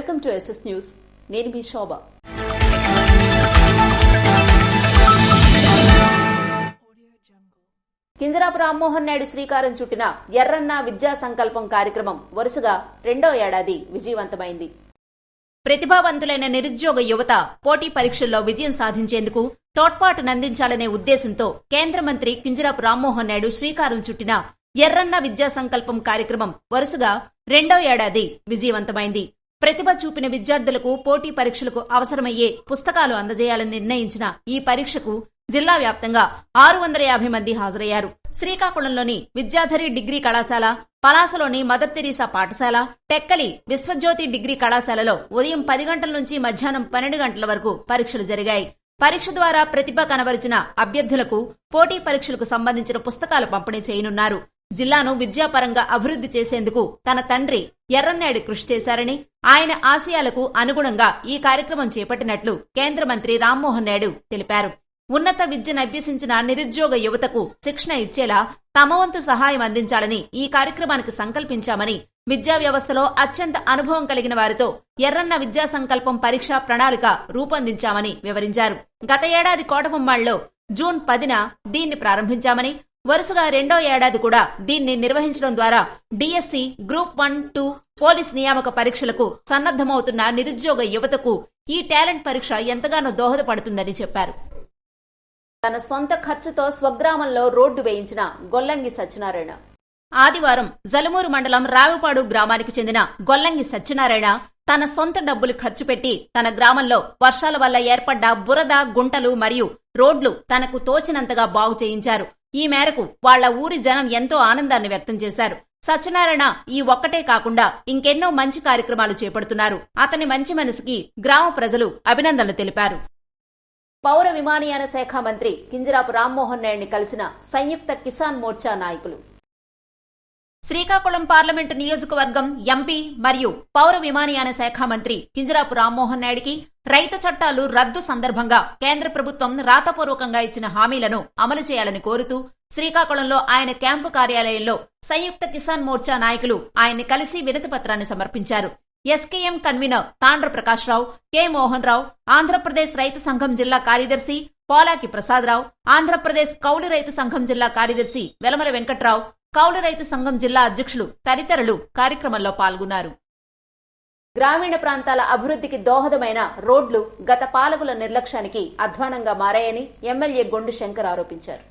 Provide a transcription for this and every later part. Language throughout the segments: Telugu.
Welcome to SS news. నేను మీ శోభ. కింజరాపు రామ్మోహన్ నాయుడు శ్రీకారం చుట్టిన ఎర్రన్న విద్యా సంకల్పం కార్యక్రమం వరుసగా రెండో ఏడాది విజయవంతమైంది. ప్రతిభావంతులైన నిరుద్యోగ యువత పోటీ పరీక్షల్లో విజయం సాధించేందుకు తోడ్పాటునందించాలనే ఉద్దేశంతో కేంద్ర మంత్రి కింజరాపు రామ్మోహన్ నాయుడు శ్రీకారం చుట్టిన ఎర్రన్న విద్యా సంకల్పం కార్యక్రమం వరుసగా రెండో ఏడాది విజయవంతమైంది. ప్రతిభ చూపిన విద్యార్థులకు పోటీ పరీక్షలకు అవసరమయ్యే పుస్తకాలు అందజేయాలని నిర్ణయించిన ఈ పరీక్షకు జిల్లా వ్యాప్తంగా 650 మంది హాజరయ్యారు. శ్రీకాకుళంలోని విద్యాధరి డిగ్రీ కళాశాల, పలాసలోని మదర్ తెరీసా పాఠశాల, టెక్కలి విశ్వజ్యోతి డిగ్రీ కళాశాలలో ఉదయం 10 గంటల నుంచి మధ్యాహ్నం 12 గంటల వరకు పరీక్షలు జరిగాయి. పరీక్ష ద్వారా ప్రతిభ కనబరిచిన అభ్యర్థులకు పోటీ పరీక్షలకు సంబంధించిన పుస్తకాలు పంపిణీ చేయనున్నారు. జిల్లాను విద్యాపరంగా అభివృద్ధి చేసేందుకు తన తండ్రి ఎర్రన్నాయుడు కృషి చేశారని, ఆయన ఆశయాలకు అనుగుణంగా ఈ కార్యక్రమం చేపట్టినట్లు కేంద్ర మంత్రి రామ్మోహన్ నాయుడు తెలిపారు. ఉన్నత విద్యను అభ్యసించిన నిరుద్యోగ యువతకు శిక్షణ ఇచ్చేలా తమ వంతు సహాయం అందించాలని ఈ కార్యక్రమానికి సంకల్పించామని, విద్యా వ్యవస్థలో అత్యంత అనుభవం కలిగిన వారితో ఎర్రన్న విద్యా సంకల్పం పరీక్షా ప్రణాళిక రూపొందించామని వివరించారు. గత ఏడాది కోటబొమ్మాళ్లో జూన్ 10న దీన్ని ప్రారంభించామని, వరుసగా రెండో ఏడాది కూడా దీన్ని నిర్వహించడం ద్వారా డిఎస్సి, గ్రూప్ 1, 2 పోలీస్ నియామక పరీక్షలకు సన్నద్దమవుతున్న నిరుద్యోగ యువతకు ఈ టాలెంట్ పరీక్ష ఎంతగానో దోహదపడుతుందని చెప్పారు. తన సొంత ఖర్చుతో స్వగ్రామంలో రోడ్డు వేయించిన గొల్లంగి సత్యనారాయణ. ఆదివారం జలమూరు మండలం రావిపాడు గ్రామానికి చెందిన గొల్లంగి సత్యనారాయణ తన సొంత డబ్బులు ఖర్చు పెట్టి తన గ్రామంలో వర్షాల వల్ల ఏర్పడ్డ బురద, గుంటలు మరియు రోడ్లు తనకు తోచినంతగా బాగు చేయించారు. ఈ మేరకు వాళ్ల ఊరి జనం ఎంతో ఆనందాన్ని వ్యక్తం చేశారు. సత్యనారాయణ ఈ ఒక్కటే కాకుండా ఇంకెన్నో మంచి కార్యక్రమాలు చేపడుతున్నారు. అతని మంచి మనసుకి గ్రామ ప్రజలు అభినందనలు తెలిపారు. పౌర విమానయాన శాఖ మంత్రి కింజరాపు రామ్మోహన్ నాయుడిని కలిసిన సంయుక్త కిసాన్ మోర్చా నాయకులు. శ్రీకాకుళం పార్లమెంటు నియోజకవర్గం ఎంపీ మరియు పౌర విమానయాన శాఖ మంత్రి కింజరాపు రామ్మోహన్ నాయుడికి రైతు చట్టాలు రద్దు సందర్భంగా కేంద్ర ప్రభుత్వం రాతపూర్వకంగా ఇచ్చిన హామీలను అమలు చేయాలని కోరుతూ శ్రీకాకుళంలో ఆయన క్యాంపు కార్యాలయంలో సంయుక్త కిసాన్ మోర్చా నాయకులు ఆయన్ని కలిసి వినతి పత్రాన్ని సమర్పించారు. ఎస్కేఎం కన్వీనర్ తాండ్ర ప్రకాష్ రావు, కె మోహన్ రావు, ఆంధ్రప్రదేశ్ రైతు సంఘం జిల్లా కార్యదర్శి పోలాకి ప్రసాదరావు, ఆంధ్రప్రదేశ్ కౌలు రైతు సంఘం జిల్లా కార్యదర్శి వెలమల వెంకట్రావు, కౌలు రైతు సంఘం జిల్లా అధ్యక్షులు తదితరులు కార్యక్రమంలో పాల్గొన్నారు. గ్రామీణ ప్రాంతాల అభివృద్ధికి దోహదమైన రోడ్లు గత పాలకుల నిర్లక్ష్యానికి అధ్వానంగా మారాయని ఎమ్మెల్యే గొండు శంకర్ ఆరోపించారు.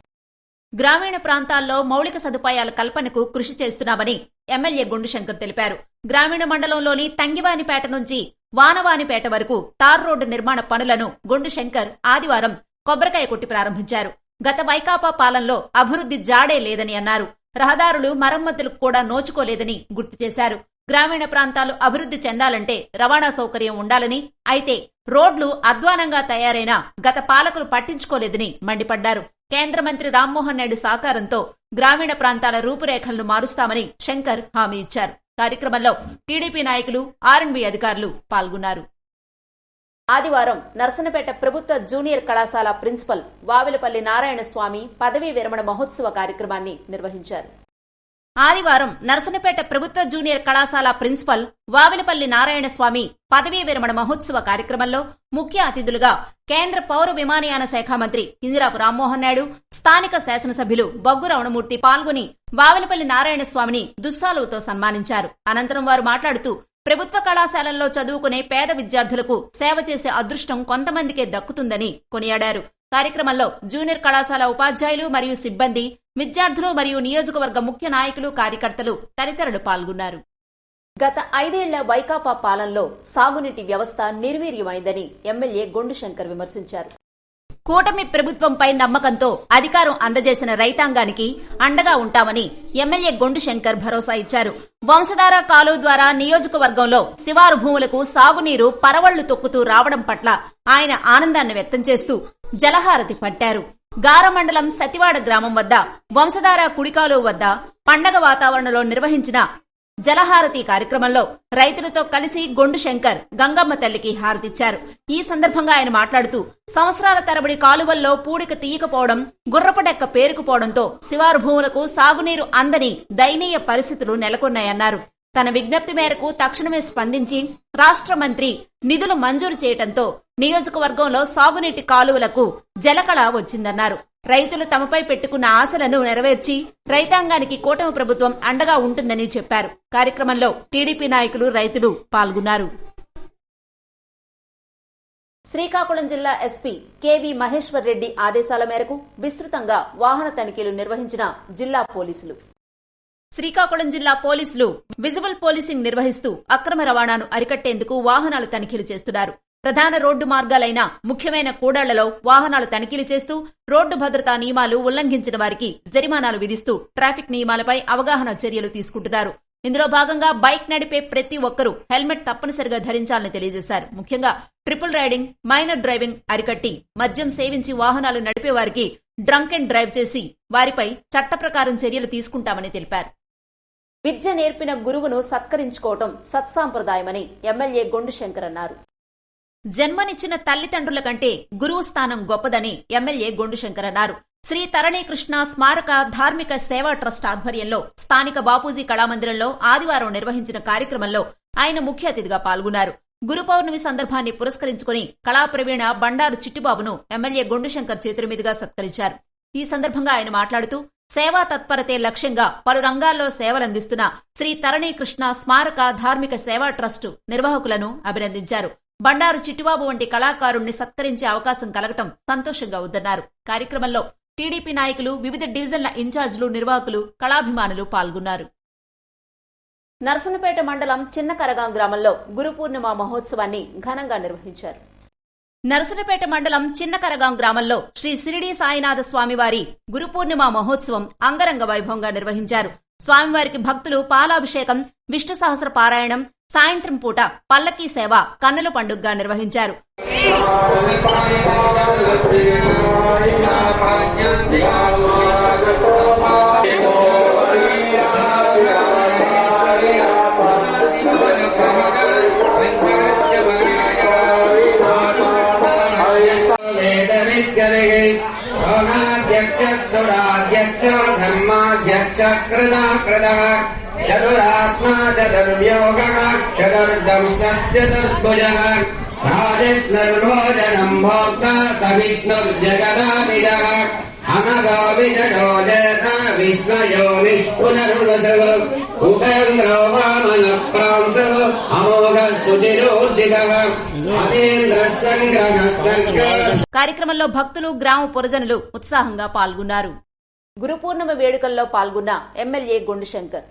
గ్రామీణ ప్రాంతాల్లో మౌలిక సదుపాయాల కల్పనకు కృషి చేస్తున్నామని ఎమ్మెల్యే గొండు శంకర్ తెలిపారు. గ్రామీణ మండలంలోని తంగివానిపేట నుంచి వానవానిపేట వరకు తార్ రోడ్డు నిర్మాణ పనులను గొండు శంకర్ ఆదివారం కొబ్బరికాయ కొట్టి ప్రారంభించారు. గత వైకాపా పాలనలో అభివృద్ధి జాడే లేదని అన్నారు. రహదారులు మరమ్మతులకు కూడా నోచుకోలేదని గుర్తు చేశారు. గ్రామీణ ప్రాంతాలు అభివృద్ధి చెందాలంటే రవాణా సౌకర్యం ఉండాలని, అయితే రోడ్లు అధ్వానంగా తయారైనా గత పాలకులు పట్టించుకోలేదని మండిపడ్డారు. కేంద్ర మంత్రి రామ్మోహన్ నాయుడు సహకారంతో గ్రామీణ ప్రాంతాల రూపురేఖలను మారుస్తామని శంకర్ హామీ ఇచ్చారు. కార్యక్రమంలో టీడీపీ నాయకులు, ఆర్ఎండ్బీ అధికారులు పాల్గొన్నారు. ఆదివారం నర్సనపేట ప్రభుత్వ జూనియర్ కళాశాల ప్రిన్సిపల్ వావిలపల్లి నారాయణ స్వామి పదవీ విరమణ మహోత్సవ కార్యక్రమాన్ని నిర్వహించారు. ఆదివారం నర్సనపేట ప్రభుత్వ జూనియర్ కళాశాల ప్రిన్సిపల్ వావిలపల్లి నారాయణ స్వామి పదవీ విరమణ మహోత్సవ కార్యక్రమంలో ముఖ్య అతిథులుగా కేంద్ర పౌర విమానయాన శాఖ మంత్రి కింజరాపు రామ్మోహన్ నాయుడు, స్థానిక శాసనసభ్యులు బొగ్గు రమణమూర్తి పాల్గొని వావిలపల్లి నారాయణ స్వామిని దుస్సాలువతో సన్మానించారు. అనంతరం వారు మాట్లాడుతూ ప్రభుత్వ కళాశాలల్లో చదువుకునే పేద విద్యార్థులకు సేవ చేసే అదృష్టం కొంతమందికే దక్కుతుందని కొనియాడారు. కార్యక్రమంలో జూనియర్ కళాశాల ఉపాధ్యాయులు మరియు సిబ్బంది, విద్యార్థులు మరియు నియోజకవర్గ ముఖ్య నాయకులు, కార్యకర్తలు తదితరులు పాల్గొన్నారు. గత 5 ఏళ్ల వైకాపా పాలనలో సాగునీటి వ్యవస్థ నిర్వీర్యమైందని ఎమ్మెల్యే గొండు శంకర్ విమర్శించారు. కూటమి ప్రభుత్వంపై నమ్మకంతో అధికారం అందజేసిన రైతాంగానికి అండగా ఉంటామని ఎమ్మెల్యే గొండు శంకర్ భరోసా ఇచ్చారు. వంశధార కాలువ ద్వారా నియోజకవర్గంలో శివారు భూములకు సాగునీరు పరవళ్లు తొక్కుతూ రావడం పట్ల ఆయన ఆనందాన్ని వ్యక్తం చేస్తూ జలహారతి పట్టారు. గార మండలం సతివాడ గ్రామం వద్ద వంశధార కుడికాలువ వద్ద పండగ వాతావరణంలో నిర్వహించిన జలహారతి కార్యక్రమంలో రైతులతో కలిసి గొండు శంకర్ గంగమ్మ తల్లికి హారతిచ్చారు. ఈ సందర్భంగా ఆయన మాట్లాడుతూ సంవత్సరాల తరబడి కాలువల్లో పూడిక తీయకపోవడం, గుర్రపడెక్క పేరుకుపోవడంతో శివారు భూములకు సాగునీరు అందని దయనీయ పరిస్థితులు నెలకొన్నాయన్నారు. తన విజ్ఞప్తి మేరకు తక్షణమే స్పందించి రాష్ట్ర మంత్రి నిధులు మంజూరు చేయడంతో నియోజకవర్గంలో సాగునీటి కాలువలకు జలకళ వచ్చిందన్నారు. రైతులు తమపై పెట్టుకున్న ఆశలను నెరవేర్చి రైతాంగానికి కూటమి ప్రభుత్వం అండగా ఉంటుందని చెప్పారు. కార్యక్రమంలో టీడీపీ నాయకులు, రైతులు పాల్గొన్నారు. శ్రీకాకుళం జిల్లా ఎస్పీ కెవి మహేశ్వర్ రెడ్డి ఆదేశాల మేరకు విస్తృతంగా వాహన తనిఖీలు నిర్వహించిన జిల్లా పోలీసులు. శ్రీకాకుళం జిల్లా పోలీసులు విజువల్ పోలీసింగ్ నిర్వహిస్తూ అక్రమ రవాణాను అరికట్టేందుకు వాహనాలు తనిఖీలు చేస్తున్నారు. ప్రధాన రోడ్డు మార్గాలైన ముఖ్యమైన కూడళ్లలో వాహనాలు తనిఖీలు చేస్తూ రోడ్డు భద్రతా నియమాలు ఉల్లంఘించిన వారికి జరిమానాలు విధిస్తూ ట్రాఫిక్ నియమాలపై అవగాహన చర్యలు తీసుకుంటున్నారు. ఇందులో భాగంగా బైక్ నడిపే ప్రతి ఒక్కరూ హెల్మెట్ తప్పనిసరిగా ధరించాలని తెలియజేశారు. ముఖ్యంగా ట్రిపుల్ రైడింగ్, మైనర్ డ్రైవింగ్ అరికట్టి మద్యం సేవించి వాహనాలు నడిపే వారికి డ్రంక్ అండ్ డ్రైవ్ చేసి వారిపై చట్ట ప్రకారం చర్యలు తీసుకుంటామని తెలిపారు. విద్య నేర్పిన గురువును సత్కరించుకోవటం సత్సాంప్రదాయమని ఎమ్మెల్యే గొండు శంకర్ అన్నారు. జన్మనిచ్చిన తల్లిదండ్రుల కంటే గురువు స్థానం గొప్పదని ఎమ్మెల్యే గొండు శంకర్ అన్నారు. శ్రీ తరణీకృష్ణ స్మారక ధార్మిక సేవా ట్రస్ట్ ఆధ్వర్యంలో స్థానిక బాపూజీ కళామందిరంలో ఆదివారం నిర్వహించిన కార్యక్రమంలో ఆయన ముఖ్య అతిథిగా పాల్గొన్నారు. గురు పౌర్ణమి సందర్భాన్ని పురస్కరించుకుని కళా ప్రవీణ బండారు చిట్టిబాబును ఎమ్మెల్యే గొండు శంకర్ చేతుల మీదుగా సత్కరించారు. ఈ సందర్భంగా ఆయన మాట్లాడుతూ సేవా తత్పరతే లక్ష్యంగా పలు రంగాల్లో సేవలందిస్తున్న శ్రీ తరణీకృష్ణ స్మారక ధార్మిక సేవా ట్రస్ట్ నిర్వాహకులను అభినందించారు. బండారు చిట్టిబాబు వంటి కళాకారుణ్ణి సత్కరించే అవకాశం కలగటం సంతోషంగా ఉందన్నారు. కార్యక్రమంలో టీడీపీ నాయకులు, వివిధ డివిజన్ల ఇన్ఛార్జీలు, నిర్వాహకులు, కళాభిమానులు పాల్గొన్నారు. నరసన్నపేట మండలం చిన్నకరగాం గ్రామంలో గురు పూర్ణిమ మహోత్సవాన్ని ఘనంగా నిర్వహించారు. నరసన్నపేట మండలం చిన్నకరగాం గ్రామంలో శ్రీ షిరిడీ సాయినాథ స్వామివారి గురు పూర్ణిమ మహోత్సవం అంగరంగ వైభవంగా నిర్వహించారు. స్వామివారికి భక్తులు పాలాభిషేకం, విష్ణు సహస్ర పారాయణం, సాయంత్రం పూట పల్లకీ సేవ కన్నుల పండుగగా నిర్వహించారు. చతురాత్మా చతుర్యోగః చతుర్దంశ్చతుర్భుజః రాజస్నర్భోజనం భోక్తా సవిష్ణుర్జగదాదిజః అనగో విజయోజేత విష్ణయోని పునరుదశః ఉపేంద్రో వామన ప్రాంశో అమోఘ సుచిరోద్దితః అతేంద్ర సంగ్రహ సర్గ. కార్యక్రమంలో భక్తులు, గ్రామ పురజనులు ఉత్సాహంగా పాల్గొన్నారు. గురు పూర్ణిమ వేడుకల్లో పాల్గొన్న ఎమ్మెల్యే గొండు శంకర్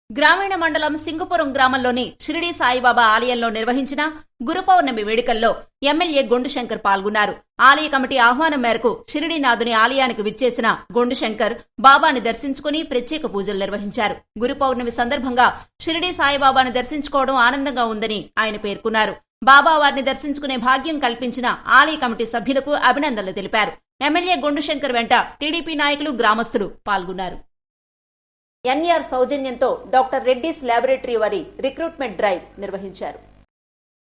గ్రామీణ మండలం సింగుపురం గ్రామంలోని షిరిడీ సాయిబాబా ఆలయంలో నిర్వహించిన గురు పౌర్ణమి వేడుకల్లో ఎమ్మెల్యే గొండు శంకర్ పాల్గొన్నారు. ఆలయ కమిటీ ఆహ్వానం మేరకు షిరిడీనాథుని ఆలయానికి విచ్చేసిన గొండు శంకర్ బాబాని దర్శించుకుని ప్రత్యేక పూజలు నిర్వహించారు. గురు పౌర్ణమి సందర్భంగా షిరిడీ సాయిబాబాను దర్శించుకోవడం ఆనందంగా ఉందని ఆయన పేర్కొన్నారు. బాబా వారిని దర్శించుకునే భాగ్యం కల్పించిన ఆలయ కమిటీ సభ్యులకు అభినందనలు తెలిపారు. ఎమ్మెల్యే గొండు శంకర్ వెంట టీడీపీ నాయకులు, గ్రామస్తులు పాల్గొన్నారు. ఎన్ఈఆర్ సౌజన్యంతో డాక్టర్ రెడ్డీస్ ల్యాబొరేటరీ వారి రిక్రూట్మెంట్ డ్రైవ్ నిర్వహించారు.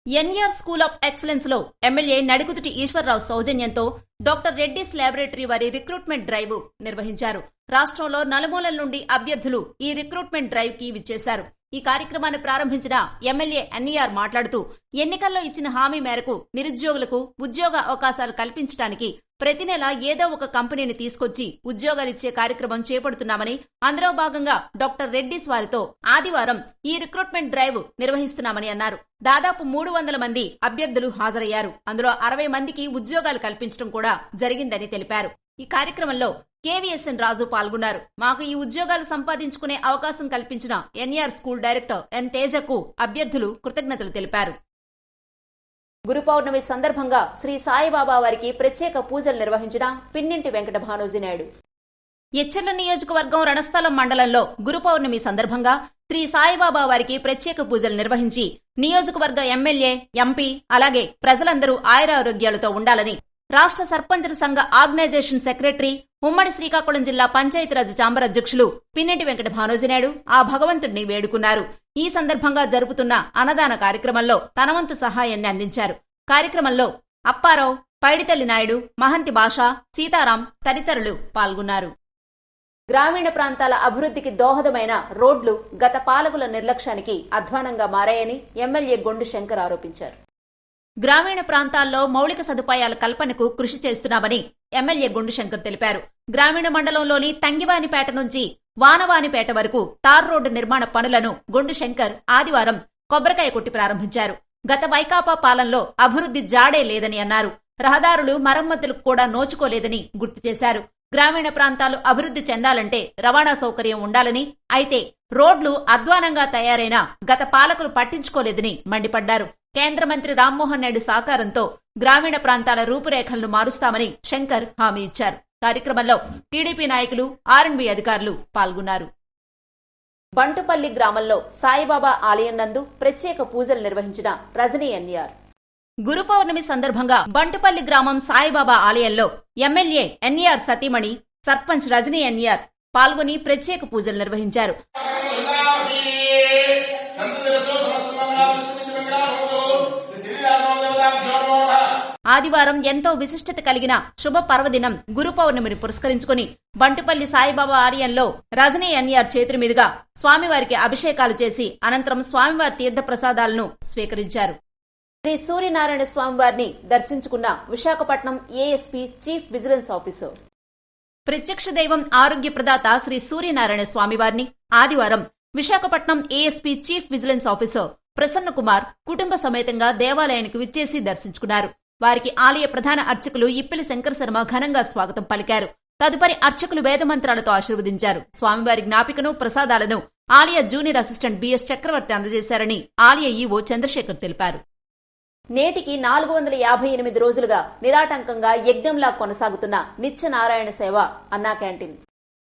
ఎన్ఈఆర్ స్కూల్ ఆఫ్ ఎక్సలెన్స్ లో ఎమ్మెల్యే నడికుదుటి ఈశ్వరరావు సౌజన్యంతో డాక్టర్ రెడ్డీస్ ల్యాబొరేటరీ వారి రిక్రూట్మెంట్ డ్రైవ్ నిర్వహించారు. రాష్ట్రంలో నలుమూలల నుండి అభ్యర్థులు ఈ రిక్రూట్మెంట్ డ్రైవ్ కి విచ్చేశారు. ఈ కార్యక్రమాన్ని ప్రారంభించిన ఎమ్మెల్యే ఎన్ఈఆర్ మాట్లాడుతూ ఎన్నికల్లో ఇచ్చిన హామీ మేరకు నిరుద్యోగులకు ఉద్యోగ అవకాశాలు కల్పించడానికి ప్రతి నెల ఏదో ఒక కంపెనీని తీసుకొచ్చి ఉద్యోగాలిచ్చే కార్యక్రమం చేపడుతున్నామని, అందులో భాగంగా డాక్టర్ రెడ్డీస్ వారితో ఆదివారం ఈ రిక్రూట్మెంట్ డ్రైవ్ నిర్వహిస్తున్నామని అన్నారు. దాదాపు 300 మంది అభ్యర్థులు హాజరయ్యారు. అందులో 60 మందికి ఉద్యోగాలు కల్పించడం కూడా జరిగిందని తెలిపారు. ఈ కార్యక్రమంలో కేవీఎస్ఎన్ రాజు పాల్గొన్నారు. మాకు ఈ ఉద్యోగాలు సంపాదించుకునే అవకాశం కల్పించిన ఎన్ఈఆర్ స్కూల్ డైరెక్టర్ ఎన్ తేజకు అభ్యర్థులు కృతజ్ఞతలు తెలిపారు. గురు పౌర్ణమి సందర్భంగా శ్రీ సాయిబాబా వారికి ప్రత్యేక పూజలు నిర్వహించిన పిన్నింటి వెంకట భానోజీనాయుడు. ఎచ్చెర్ల నియోజకవర్గం రణస్థలం మండలంలో గురు పౌర్ణమి సందర్భంగా శ్రీ సాయిబాబా వారికి ప్రత్యేక పూజలు నిర్వహించి నియోజకవర్గ ఎమ్మెల్యే, ఎంపీ అలాగే ప్రజలందరూ ఆయురారోగ్యాలతో ఉండాలని రాష్ట్ర సర్పంచుల సంఘ ఆర్గనైజేషన్ సెక్రటరీ, ఉమ్మడి శ్రీకాకుళం జిల్లా పంచాయతీరాజ్ ఛాంబర్ అధ్యక్షులు పిన్నెటి వెంకట భానోజీనాయుడు ఆ భగవంతుడిని వేడుకున్నారు. ఈ సందర్భంగా జరుపుతున్న అన్నదాన కార్యక్రమంలో తన వంతు సహాయాన్ని అందించారు. కార్యక్రమంలో అప్పారావు, పైడితల్లి నాయుడు, మహంతి భాష, సీతారాం తదితరులు పాల్గొన్నారు. గ్రామీణ ప్రాంతాల అభివృద్ధికి దోహదమైన రోడ్లు గత పాలకుల నిర్లక్ష్యానికి అధ్వానంగా మారాయని ఎమ్మెల్యే గొండు శంకర్ ఆరోపించారు. గ్రామీణ ప్రాంతాల్లో మౌలిక సదుపాయాల కల్పనకు కృషి చేస్తున్నామని ఎమ్మెల్యే గొండు శంకర్ తెలిపారు. గ్రామీణ మండలంలోని తంగివానిపేట నుంచి వానవానిపేట వరకు తార్ రోడ్డు నిర్మాణ పనులను గొండు శంకర్ ఆదివారం కొబ్బరికాయ కొట్టి ప్రారంభించారు. గత వైకాపా పాలనలో అభివృద్ధి జాడే లేదని అన్నారు. రహదారులు మరమ్మతులకు కూడా నోచుకోలేదని గుర్తు చేశారు. గ్రామీణ ప్రాంతాలు అభివృద్ధి చెందాలంటే రవాణా సౌకర్యం ఉండాలని, అయితే రోడ్లు అధ్వానంగా తయారైనా గత పాలకులు పట్టించుకోలేదని మండిపడ్డారు. కేంద్ర మంత్రి రామ్మోహన్ నాయుడు సహకారంతో గ్రామీణ ప్రాంతాల రూపురేఖలను మారుస్తామని శంకర్ హామీ ఇచ్చారు. కార్యక్రమంలో టీడీపీ నాయకులు, ఆర్ఎండ్బీ అధికారులు పాల్గొన్నారు. బంటుపల్లి గ్రామంలో సాయిబాబా ఆలయం నందు ప్రత్యేక పూజలు నిర్వహించిన రజనీ ఎన్ఆర్. గురు పౌర్ణమి సందర్భంగా బంటుపల్లి గ్రామం సాయిబాబా ఆలయంలో ఎమ్మెల్యే ఎన్ఆర్ సతీమణి సర్పంచ్ రజనీ ఎన్ఆర్ పాల్గొని ప్రత్యేక పూజలు నిర్వహించారు. ఆదివారం ఎంతో విశిష్టత కలిగిన శుభ పర్వదినం గురు పౌర్ణమిని పురస్కరించుకుని బంటుపల్లి సాయిబాబా ఆలయంలో రజనీ ఎన్ఆర్ చేతుల మీదుగా స్వామివారికి అభిషేకాలు చేసి అనంతరం స్వామివారి తీర్థ ప్రసాదాలను స్వీకరించారు. శ్రీ సూర్యనారాయణ స్వామివారిని దర్శించుకున్న Visakhapatnam ASP chief vigilance officer. ప్రత్యక్ష దైవం ఆరోగ్య ప్రదాత శ్రీ సూర్యనారాయణ స్వామివారిని ఆదివారం Visakhapatnam ASP chief vigilance officer Prasanna Kumar కుటుంబ సమేతంగా దేవాలయానికి విచ్చేసి దర్శించుకున్నారు. వారికి ఆలయ ప్రధాన అర్చకులు ఇప్పిలి శంకర శర్మ ఘనంగా స్వాగతం పలికారు. తదుపరి అర్చకులు వేదమంత్రాలతో ఆశీర్వదించారు. స్వామివారి జ్ఞాపికను, ప్రసాదాలను ఆలయ జూనియర్ అసిస్టెంట్ బిఎస్ చక్రవర్తి అందజేశారని ఆలయ ఈవో చంద్రశేఖర్ తెలిపారు. నేటికి 458 రోజులుగా నిరాటంకంగా యజ్ఞంలా కొనసాగుతున్న నిత్యనారాయణ సేవ అన్నా క్యాంటీన్.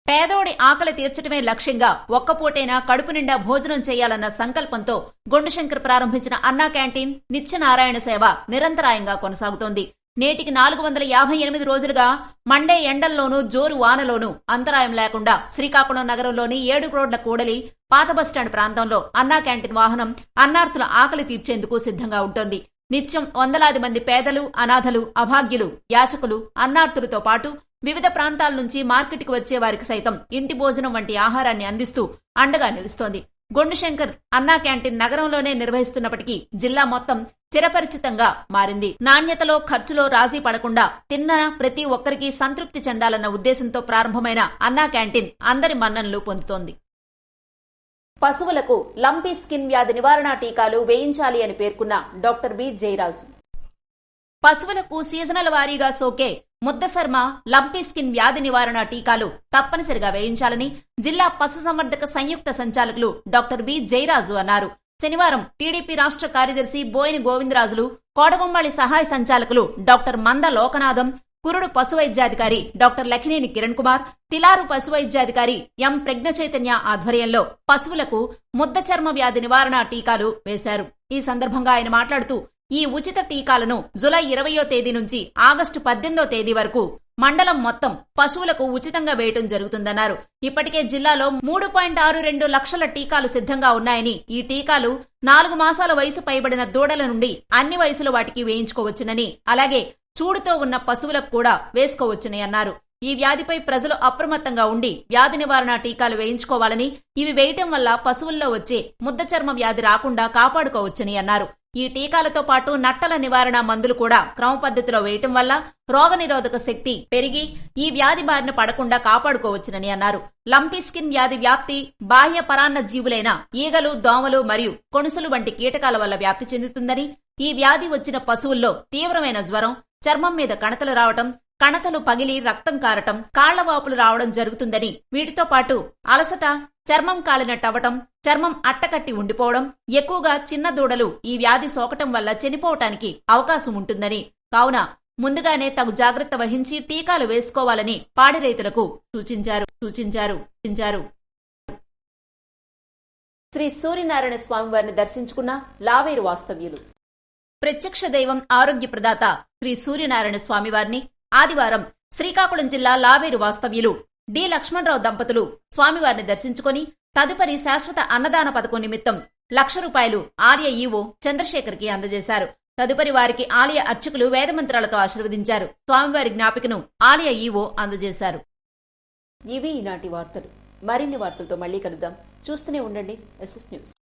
పేదోడి ఆకలి తీర్చడమే లక్ష్యంగా ఒక్కపూటైనా కడుపు నిండా భోజనం చేయాలన్న సంకల్పంతో గొండుశంకర్ ప్రారంభించిన అన్నా క్యాంటీన్ నిత్యనారాయణ సేవ నిరంతరాయంగా కొనసాగుతోంది. నేటికి 458 రోజులుగా మండే ఎండల్లోనూ జోరు వానలోనూ అంతరాయం లేకుండా శ్రీకాకుళం నగరంలోని 7 రోడ్ల కూడలి పాత బస్టాండ్ ప్రాంతంలో అన్నా క్యాంటీన్ వాహనం అన్నార్థుల ఆకలి తీర్చేందుకు సిద్ధంగా ఉంటోంది. నిత్యం వందలాది మంది పేదలు, అనాథలు, అభాగ్యులు, యాచకులు, అన్నార్థులతో పాటు వివిధ ప్రాంతాల నుంచి మార్కెట్కు వచ్చే వారికి సైతం ఇంటి భోజనం వంటి ఆహారాన్ని అందిస్తూ అండగా నిలుస్తోంది. గొండుశంకర్ అన్నా క్యాంటీన్ నగరంలోనే నిర్వహిస్తున్నప్పటికీ జిల్లా మొత్తం చిరపరిచితంగా మారింది. నాణ్యతలో, ఖర్చులో రాజీ పడకుండా తిన్న ప్రతి ఒక్కరికి సంతృప్తి చెందాలన్న ఉద్దేశంతో ప్రారంభమైన అన్నా క్యాంటీన్ అందరి మన్ననలు పొందుతోంది. పశువులకు లంపీ స్కిన్ వ్యాధి నివారణ టీకాలు వేయించాలి అని పేర్కొన్న డాక్టర్ బి జయరాజు. పశువులకు సీజనల్ వారీగా సోకే ముద్దసర్మ, లంపీ స్కిన్ వ్యాధి నివారణ టీకాలు తప్పనిసరిగా వేయించాలని జిల్లా పశుసంవర్ధక సంయుక్త సంచాలకులు డాక్టర్ బి జయరాజు అన్నారు. శనివారం టీడీపీ రాష్ట్ర కార్యదర్శి బోయిని గోవిందరాజులు, కోడగుమ్మడి సహాయ సంచాలకులు డాక్టర్ మంద లోకనాథం, కురుడు పశువైద్యాధికారి డాక్టర్ లఖినేని కిరణ్ కుమార్, తిలారు పశువైద్యాధికారి ఎం ప్రజ్ఞ చైతన్య ఆధ్వర్యంలో పశువులకు ముద్ద చర్మ వ్యాధి నివారణ టీకాలు వేశారు. ఈ సందర్భంగా ఆయన మాట్లాడుతూ ఈ ఉచిత టీకాలను జులై 20వ తేదీ నుంచి ఆగస్టు 18వ తేదీ వరకు మండలం మొత్తం పశువులకు ఉచితంగా వేయటం జరుగుతుందన్నారు. ఇప్పటికే జిల్లాలో 3.62 లక్షల టీకాలు సిద్ధంగా ఉన్నాయని, ఈ టీకాలు 4 మాసాల వయసు పైబడిన దూడల నుండి అన్ని వయసుల వాటికి వేయించుకోవచ్చునని, అలాగే చూడుతో ఉన్న పశువులకు కూడా వేసుకోవచ్చని అన్నారు. ఈ వ్యాధిపై ప్రజలు అప్రమత్తంగా ఉండి వ్యాధి నివారణ టీకాలు వేయించుకోవాలని, ఇవి వేయటం వల్ల పశువుల్లో వచ్చే ముద్ద చర్మ వ్యాధి రాకుండా కాపాడుకోవచ్చని అన్నారు. ఈ టీకాలతో పాటు నట్టల నివారణ మందులు కూడా క్రమ పద్ధతిలో వేయటం వల్ల రోగనిరోధక శక్తి పెరిగి ఈ వ్యాధి బారిన పడకుండా కాపాడుకోవచ్చునని అన్నారు. లంపీ స్కిన్ వ్యాధి వ్యాప్తి బాహ్య పరాన్న జీవులైన ఈగలు, దోమలు మరియు కొణుసులు వంటి కీటకాల వల్ల వ్యాప్తి చెందుతుందని, ఈ వ్యాధి వచ్చిన పశువుల్లో తీవ్రమైన జ్వరం, చర్మం మీద కణతలు రావటం, కణతలు పగిలి రక్తం కారటం, కాళ్లవాపులు రావడం జరుగుతుందని, వీటితో పాటు అలసట, చర్మం కాలినట్టవటం, చర్మం అట్టకట్టి ఉండిపోవడం, ఎక్కువగా చిన్న దూడలు ఈ వ్యాధి సోకటం వల్ల చనిపోవటానికి అవకాశం ఉంటుందని, కావున ముందుగానే తగు జాగ్రత్త వహించి టీకాలు వేసుకోవాలని పాడి రైతులకు సూచించారు. శ్రీ సూర్యనారాయణ స్వామివారిని దర్శించుకున్న లావేరు వాస్తవ్యులు. ప్రత్యక్ష దైవం ఆరోగ్య ప్రదాత శ్రీ సూర్యనారాయణ స్వామివారిని ఆదివారం శ్రీకాకుళం జిల్లా లావేరు వాస్తవ్యులు డి లక్ష్మణరావు దంపతులు స్వామివారిని దర్శించుకుని తదుపరి శాశ్వత అన్నదాన పథకం నిమిత్తం ₹1,00,000 ఆలయ ఈవో చంద్రశేఖర్ కి అందజేశారు. తదుపరి వారికి ఆలయ అర్చకులు వేదమంత్రాలతో ఆశీర్వదించారు. స్వామివారి జ్ఞాపికను ఆలయ ఈవో అందజేశారు. ఇవి ఈనాటి వార్తలు. మరిన్ని వార్తలతో మళ్ళీ కలుద్దాం. చూస్తూనే ఉండండి SS న్యూస్.